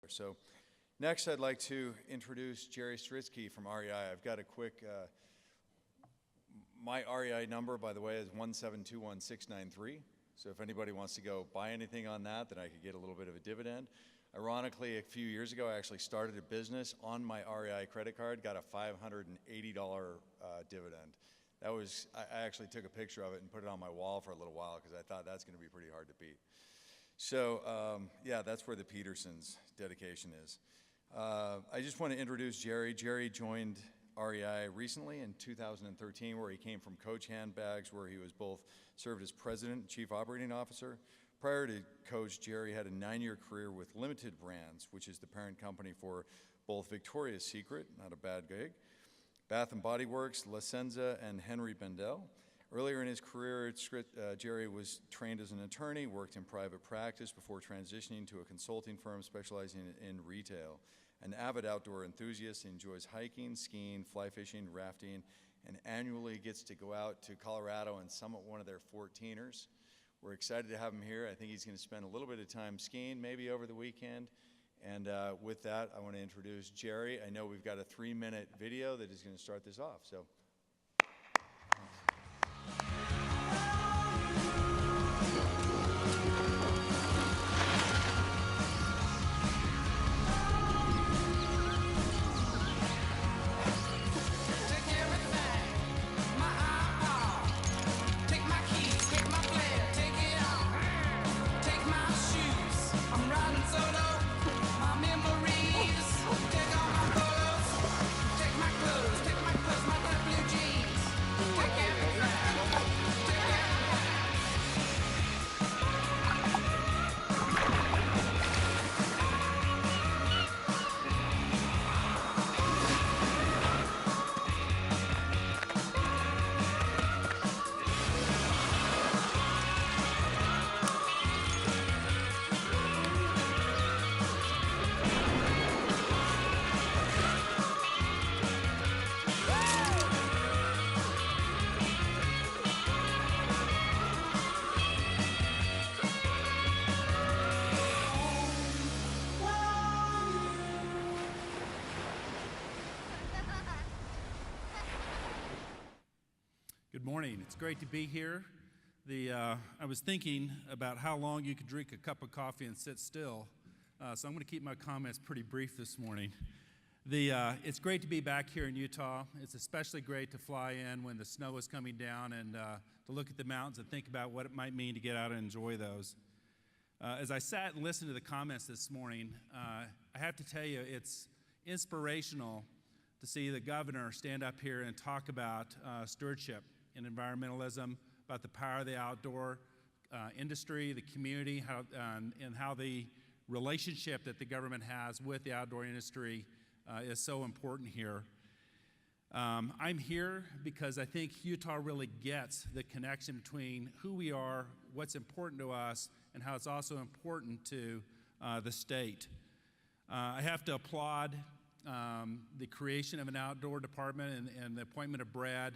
So next I'd like to introduce Jerry Stritzke from REI. I've got a quick, my REI number, by the way, is 1721693. So if anybody wants to go buy anything on that, then I could get a little bit of a dividend. Ironically, a few years ago, I actually started a business on my REI credit card, got a $580 dividend. That was, I actually took a picture of it and put it on my wall for a little while because I thought that's going to be pretty hard to beat. So yeah, that's where the Petersons dedication is. I just want to introduce Jerry. Jerry joined REI recently in 2013, where he came from Coach Handbags, where he was both served as president and chief operating officer. Prior to Coach, Jerry had a 9-year career with Limited Brands, which is the parent company for both Victoria's Secret, not a bad gig, Bath & Body Works, La Senza, and Henry Bendel. Earlier in his career, Jerry was trained as an attorney, worked in private practice before transitioning to a consulting firm specializing in retail. An avid outdoor enthusiast, he enjoys hiking, skiing, fly fishing, rafting, and annually gets to go out to Colorado and summit one of their 14ers. We're excited to have him here. I think he's going to spend a little bit of time skiing, maybe over the weekend. And with that, I want to introduce Jerry. I know we've got a 3-minute video that is going to start this off. So. Good morning. It's great to be here. I was thinking about how long you could drink a cup of coffee and sit still, so I'm going to keep my comments pretty brief this morning. It's great to be back here in Utah. It's especially great to fly in when the snow is coming down and to look at the mountains and think about what it might mean to get out and enjoy those. As I sat and listened to the comments this morning, I have to tell you it's inspirational to see the governor stand up here and talk about stewardship and environmentalism, about the power of the outdoor industry, the community, and how the relationship that the government has with the outdoor industry is so important here. I'm here because I think Utah really gets the connection between who we are, what's important to us, and how it's also important to the state. I have to applaud the creation of an outdoor department and the appointment of Brad.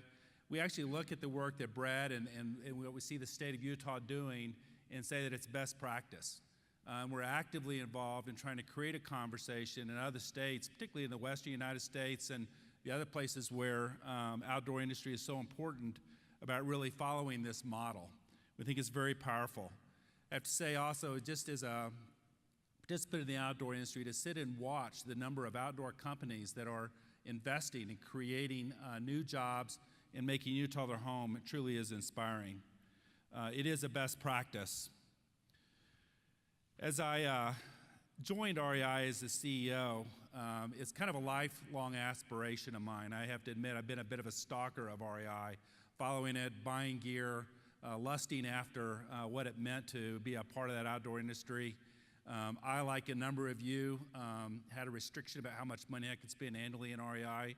We actually look at the work that Brad and what we see the state of Utah doing and say that it's best practice. We're actively involved in trying to create a conversation in other states, particularly in the western United States and the other places where outdoor industry is so important, about really following this model. We think it's very powerful. I have to say also, just as a participant in the outdoor industry, to sit and watch the number of outdoor companies that are investing and creating new jobs and making Utah their home, it truly is inspiring. It is a best practice. As I joined REI as the CEO, it's kind of a lifelong aspiration of mine. I have to admit, I've been a bit of a stalker of REI, following it, buying gear, lusting after what it meant to be a part of that outdoor industry. I, like a number of you, had a restriction about how much money I could spend annually in REI.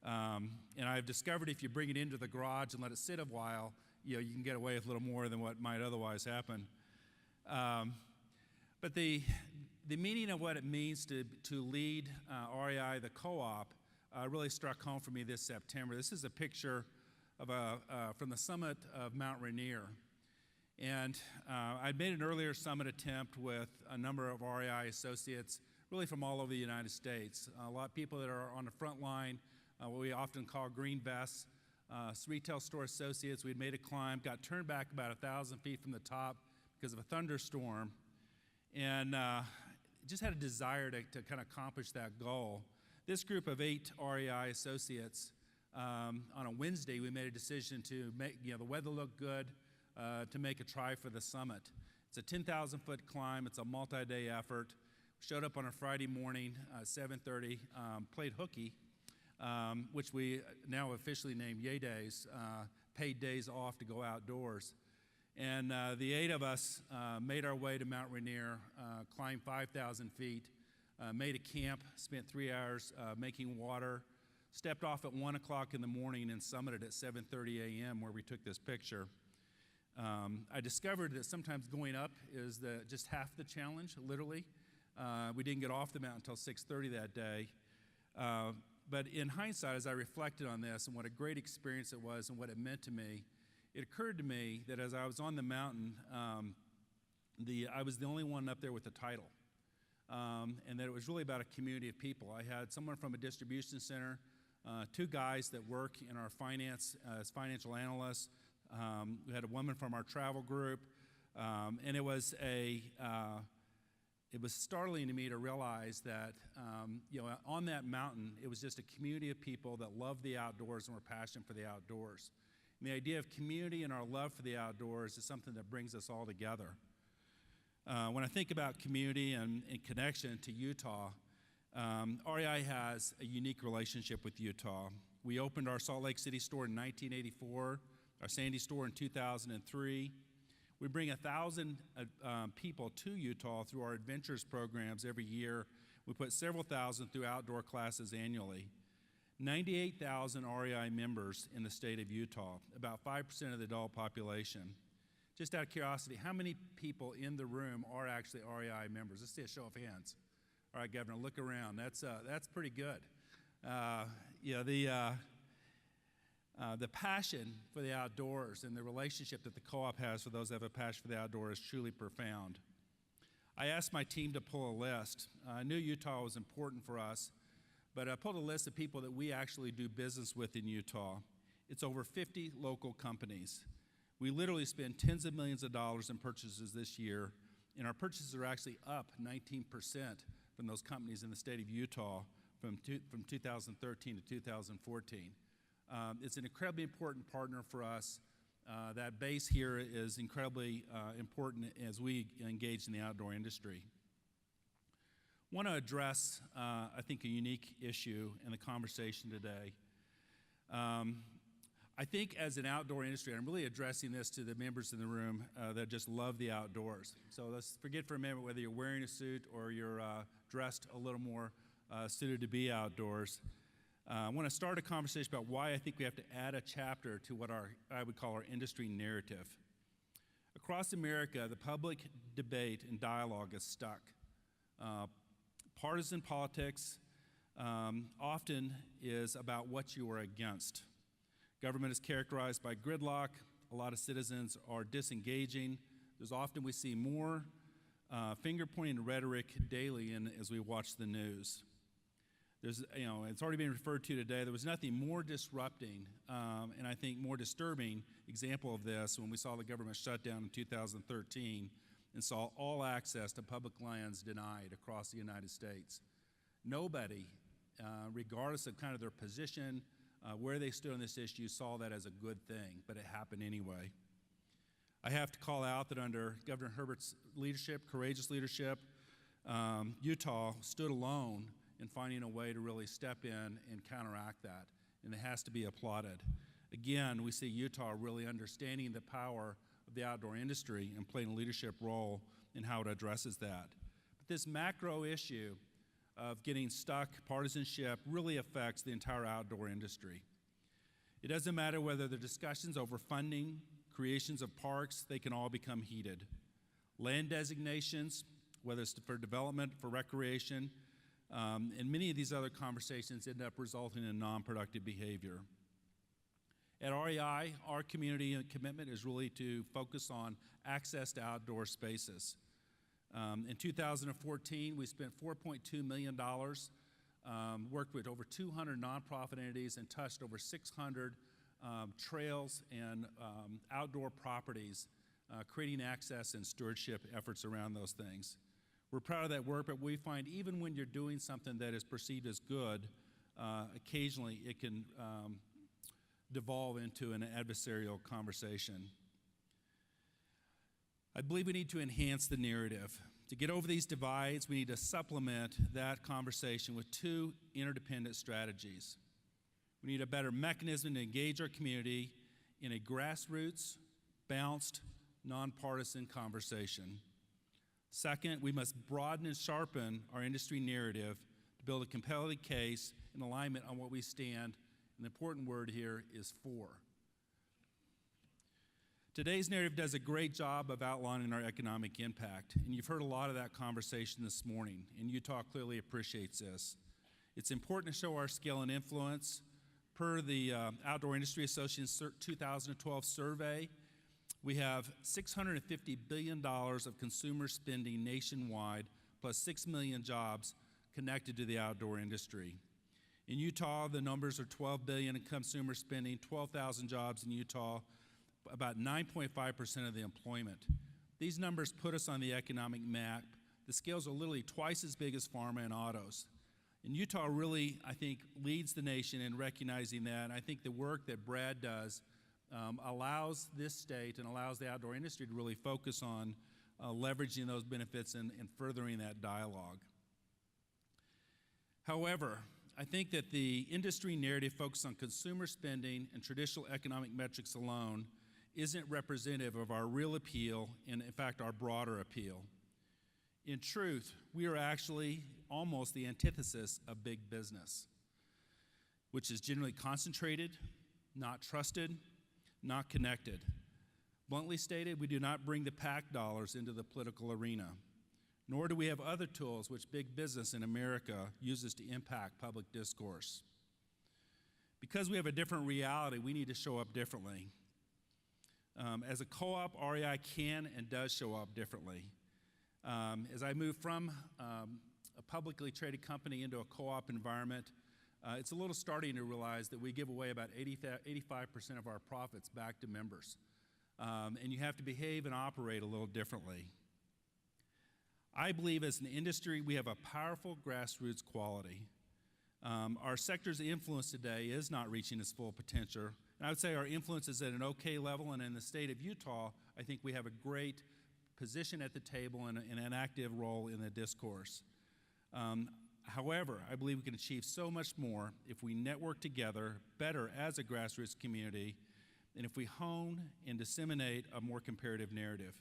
And I've discovered if you bring it into the garage and let it sit a while, you can get away with a little more than what might otherwise happen. But the meaning of what it means to lead REI, the co-op, really struck home for me this September. This is a picture of from the summit of Mount Rainier. And I'd made an earlier summit attempt with a number of REI associates really from all over the United States. A lot of people that are on the front line, what we often call green vests, retail store associates. We'd made a climb, got turned back about 1,000 feet from the top because of a thunderstorm, and just had a desire to kind of accomplish that goal. This group of 8 REI associates, on a Wednesday, we made a decision to make, the weather looked good, to make a try for the summit. It's a 10,000-foot climb. It's a multi-day effort. Showed up on a Friday morning, 7:30, played hooky, which we now officially named Yay Days, paid days off to go outdoors. And the 8 of us made our way to Mount Rainier, climbed 5,000 feet, made a camp, spent 3 hours making water, stepped off at 1 o'clock in the morning and summited at 7:30 a.m. where we took this picture. I discovered that sometimes going up is just half the challenge, literally. We didn't get off the mountain until 6:30 that day. But in hindsight, as I reflected on this and what a great experience it was and what it meant to me, it occurred to me that as I was on the mountain, I was the only one up there with the title. And that it was really about a community of people. I had someone from a distribution center, 2 guys that work in our finance as financial analysts. We had a woman from our travel group, and it was startling to me to realize that on that mountain, it was just a community of people that loved the outdoors and were passionate for the outdoors. And the idea of community and our love for the outdoors is something that brings us all together. When I think about community and connection to Utah, REI has a unique relationship with Utah. We opened our Salt Lake City store in 1984, our Sandy store in 2003. We bring 1,000 people to Utah through our adventures programs every year. We put several thousand through outdoor classes annually. 98,000 REI members in the state of Utah, about 5% of the adult population. Just out of curiosity, how many people in the room are actually REI members? Let's see a show of hands. All right, Governor, look around. That's pretty good. The passion for the outdoors and the relationship that the co-op has for those that have a passion for the outdoors is truly profound. I asked my team to pull a list. I knew Utah was important for us, but I pulled a list of people that we actually do business with in Utah. It's over 50 local companies. We literally spend tens of millions of dollars in purchases this year, and our purchases are actually up 19% from those companies in the state of Utah from 2013 to 2014. It's an incredibly important partner for us. That base here is incredibly important as we engage in the outdoor industry. I want to address, I think, a unique issue in the conversation today. I think as an outdoor industry, I'm really addressing this to the members in the room that just love the outdoors. So let's forget for a minute whether you're wearing a suit or you're dressed a little more suited to be outdoors. I want to start a conversation about why I think we have to add a chapter to what I would call our industry narrative. Across America, the public debate and dialogue is stuck. Partisan politics often is about what you are against. Government is characterized by gridlock. A lot of citizens are disengaging. We see more finger-pointing rhetoric daily as we watch the news. It's already been referred to today. There was nothing more disrupting and I think more disturbing example of this when we saw the government shut down in 2013 and saw all access to public lands denied across the United States. Nobody, regardless of kind of their position, where they stood on this issue, saw that as a good thing, but it happened anyway. I have to call out that under Governor Herbert's leadership, courageous leadership, Utah stood alone in finding a way to really step in and counteract that, and it has to be applauded. Again, we see Utah really understanding the power of the outdoor industry and playing a leadership role in how it addresses that. But this macro issue of getting stuck, partisanship, really affects the entire outdoor industry. It doesn't matter whether the discussions over funding, creations of parks, they can all become heated. Land designations, whether it's for development, for recreation, and many of these other conversations end up resulting in non-productive behavior. At REI, our community commitment is really to focus on access to outdoor spaces. In 2014, we spent $4.2 million, worked with over 200 nonprofit entities, and touched over 600 trails and outdoor properties, creating access and stewardship efforts around those things. We're proud of that work, but we find even when you're doing something that is perceived as good, occasionally it can devolve into an adversarial conversation. I believe we need to enhance the narrative. To get over these divides, we need to supplement that conversation with two interdependent strategies. We need a better mechanism to engage our community in a grassroots, balanced, nonpartisan conversation. Second, we must broaden and sharpen our industry narrative to build a compelling case in alignment on what we stand, and the important word here is for. Today's narrative does a great job of outlining our economic impact, and you've heard a lot of that conversation this morning, and Utah clearly appreciates this. It's important to show our scale and influence. Per the Outdoor Industry Association's 2012 survey, we have $650 billion of consumer spending nationwide, plus 6 million jobs connected to the outdoor industry. In Utah, the numbers are $12 billion in consumer spending, 12,000 jobs in Utah, about 9.5% of the employment. These numbers put us on the economic map. The scales are literally twice as big as pharma and autos. And Utah really, I think, leads the nation in recognizing that. I think the work that Brad does allows this state and allows the outdoor industry to really focus on leveraging those benefits and furthering that dialogue. However, I think that the industry narrative focused on consumer spending and traditional economic metrics alone isn't representative of our real appeal and, in fact, our broader appeal. In truth, we are actually almost the antithesis of big business, which is generally concentrated, not trusted, not connected. Bluntly stated, we do not bring the PAC dollars into the political arena, nor do we have other tools which big business in America uses to impact public discourse. Because we have a different reality, we need to show up differently. As a co-op, REI can and does show up differently. As I move from a publicly traded company into a co-op environment, it's a little starting to realize that we give away about 85% of our profits back to members. And you have to behave and operate a little differently. I believe as an industry, we have a powerful grassroots quality. Our sector's influence today is not reaching its full potential. And I would say our influence is at an okay level, and in the state of Utah, I think we have a great position at the table and an active role in the discourse. However, I believe we can achieve so much more if we network together better as a grassroots community, and if we hone and disseminate a more comparative narrative.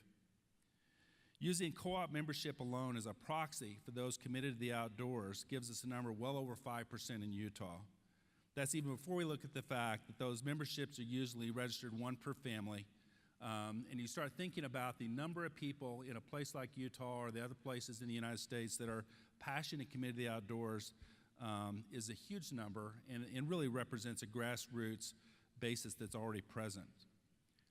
Using co-op membership alone as a proxy for those committed to the outdoors gives us a number well over 5% in Utah. That's even before we look at the fact that those memberships are usually registered one per family. And you start thinking about the number of people in a place like Utah or the other places in the United States that are passionate and committed to the outdoors is a huge number and really represents a grassroots basis that's already present.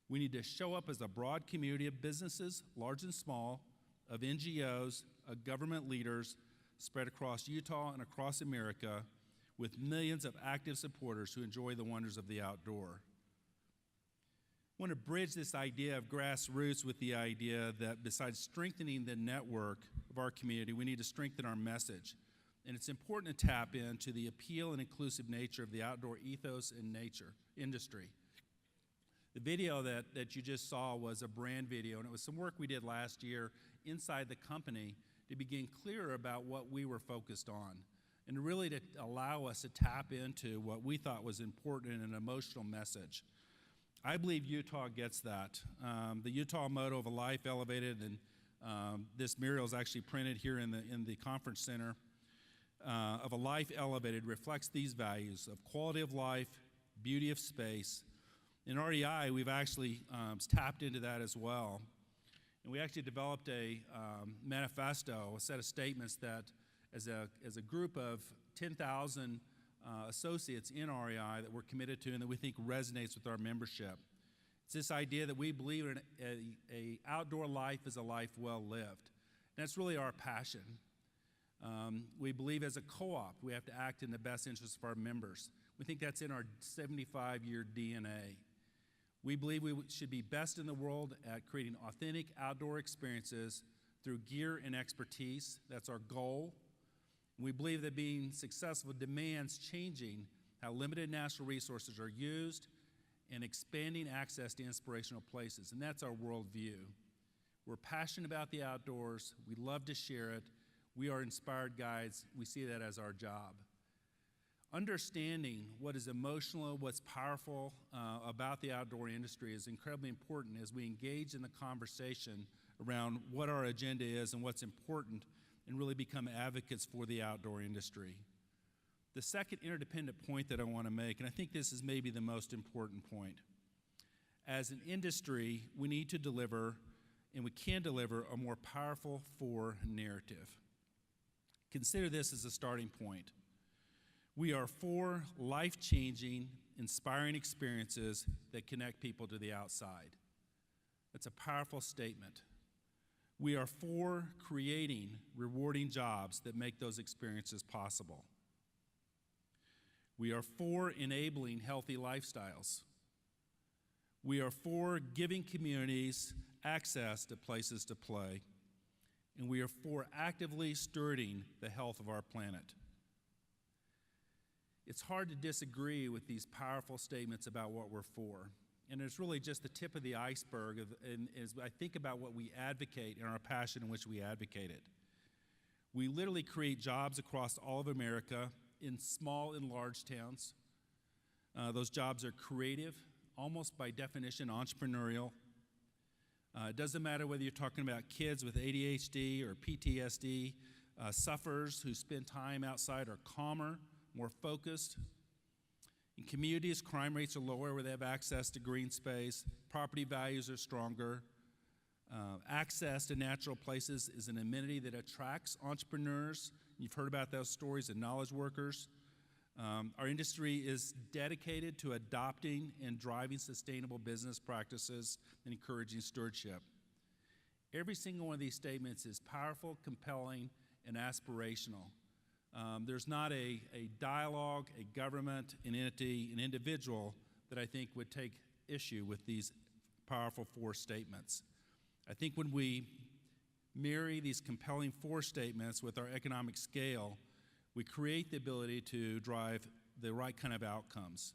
We need to show up as a broad community of businesses, large and small, of NGOs, of government leaders spread across Utah and across America with millions of active supporters who enjoy the wonders of the outdoor. I want to bridge this idea of grassroots with the idea that besides strengthening the network of our community, we need to strengthen our message. And it's important to tap into the appeal and inclusive nature of the outdoor ethos and nature industry. The video that you just saw was a brand video, and it was some work we did last year inside the company to begin clearer about what we were focused on and really to allow us to tap into what we thought was important in an emotional message. I believe Utah gets that. The Utah motto of a life elevated, and this mural is actually printed here in the conference center, of a life elevated reflects these values of quality of life, beauty of space. In REI, we've actually tapped into that as well. And we actually developed a manifesto, a set of statements that as a group of 10,000 associates in REI that we're committed to and that we think resonates with our membership. It's this idea that we believe in a outdoor life is a life well lived. That's really our passion. We believe as a co-op, we have to act in the best interest of our members. We think that's in our 75-year DNA. We believe we should be best in the world at creating authentic outdoor experiences through gear and expertise. That's our goal. We believe that being successful demands changing how limited natural resources are used and expanding access to inspirational places, and that's our worldview. We're passionate about the outdoors. We love to share it. We are inspired guides. We see that as our job. Understanding what is emotional, what's powerful about the outdoor industry is incredibly important as we engage in the conversation around what our agenda is and what's important and really become advocates for the outdoor industry. The second interdependent point that I want to make, and I think this is maybe the most important point, as an industry, we need to deliver, and we can deliver, a more powerful for narrative. Consider this as a starting point. We are for life-changing, inspiring experiences that connect people to the outside. That's a powerful statement. We are for creating rewarding jobs that make those experiences possible. We are for enabling healthy lifestyles. We are for giving communities access to places to play. And we are for actively stewarding the health of our planet. It's hard to disagree with these powerful statements about what we're for. And it's really just the tip of the iceberg as I think about what we advocate and our passion in which we advocate it. We literally create jobs across all of America in small and large towns. Those jobs are creative, almost by definition entrepreneurial. It doesn't matter whether you're talking about kids with ADHD or PTSD, sufferers who spend time outside are calmer, more focused. In communities, crime rates are lower where they have access to green space. Property values are stronger. Access to natural places is an amenity that attracts entrepreneurs. You've heard about those stories of knowledge workers. Our industry is dedicated to adopting and driving sustainable business practices and encouraging stewardship. Every single one of these statements is powerful, compelling, and aspirational. There's not a dialogue, a government, an entity, an individual that I think would take issue with these powerful four statements. I think when we marry these compelling four statements with our economic scale, we create the ability to drive the right kind of outcomes.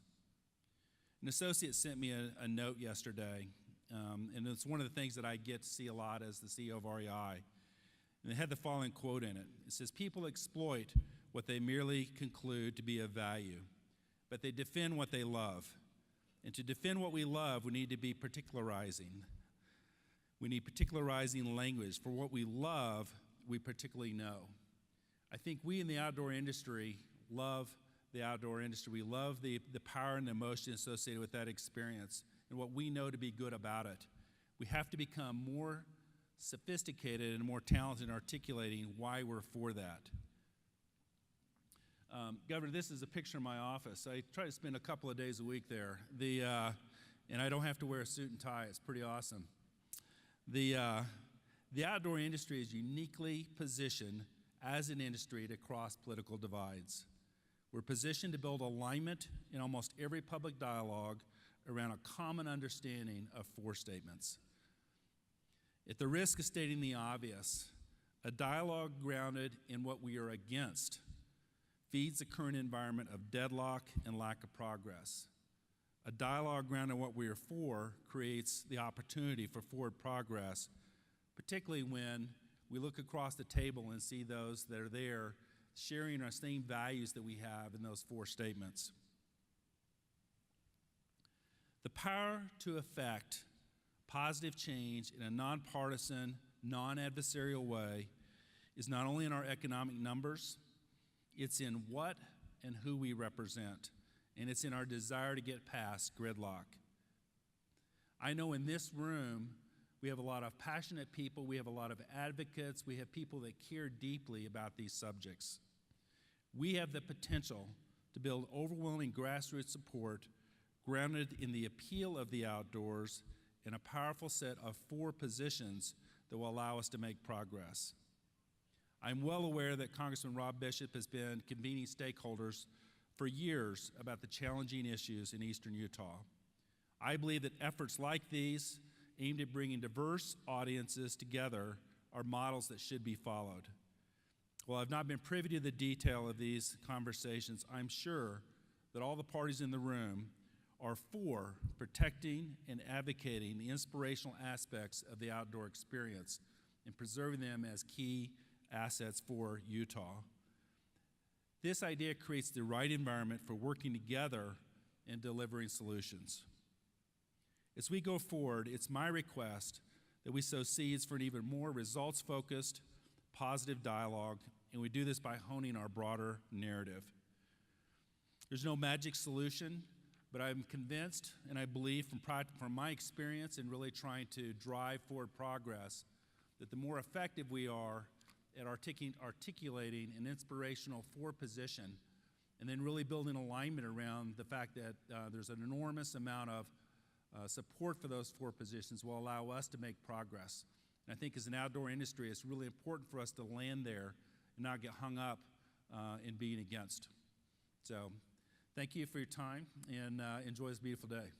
An associate sent me a note yesterday, and it's one of the things that I get to see a lot as the CEO of REI. And it had the following quote in it. It says, "People exploit what they merely conclude to be of value, but they defend what they love. And to defend what we love, we need to be particularizing. We need particularizing language. For what we love, we particularly know." I think we in the outdoor industry love the outdoor industry. We love the power and the emotion associated with that experience and what we know to be good about it. We have to become more sophisticated and more talented in articulating why we're for that. Governor, this is a picture of my office. I try to spend a couple of days a week there, and I don't have to wear a suit and tie. It's pretty awesome. The outdoor industry is uniquely positioned as an industry to cross political divides. We're positioned to build alignment in almost every public dialogue around a common understanding of four statements. At the risk of stating the obvious, a dialogue grounded in what we are against feeds the current environment of deadlock and lack of progress. A dialogue grounded in what we are for creates the opportunity for forward progress, particularly when we look across the table and see those that are there sharing our same values that we have in those four statements. The power to affect positive change in a nonpartisan, non-adversarial way is not only in our economic numbers, it's in what and who we represent, and it's in our desire to get past gridlock. I know in this room, we have a lot of passionate people, we have a lot of advocates, we have people that care deeply about these subjects. We have the potential to build overwhelming grassroots support grounded in the appeal of the outdoors and a powerful set of four positions that will allow us to make progress. I'm well aware that Congressman Rob Bishop has been convening stakeholders for years about the challenging issues in eastern Utah. I believe that efforts like these, aimed at bringing diverse audiences together, are models that should be followed. While I've not been privy to the detail of these conversations, I'm sure that all the parties in the room are for protecting and advocating the inspirational aspects of the outdoor experience and preserving them as key assets for Utah. This idea creates the right environment for working together and delivering solutions. As we go forward, it's my request that we sow seeds for an even more results-focused, positive dialogue, and we do this by honing our broader narrative. There's no magic solution, but I'm convinced, and I believe from my experience in really trying to drive forward progress, that the more effective we are at articulating an inspirational forward position, and then really building alignment around the fact that there's an enormous amount of support for those forward positions, will allow us to make progress. And I think as an outdoor industry, it's really important for us to land there and not get hung up in being against. So thank you for your time, and enjoy this beautiful day.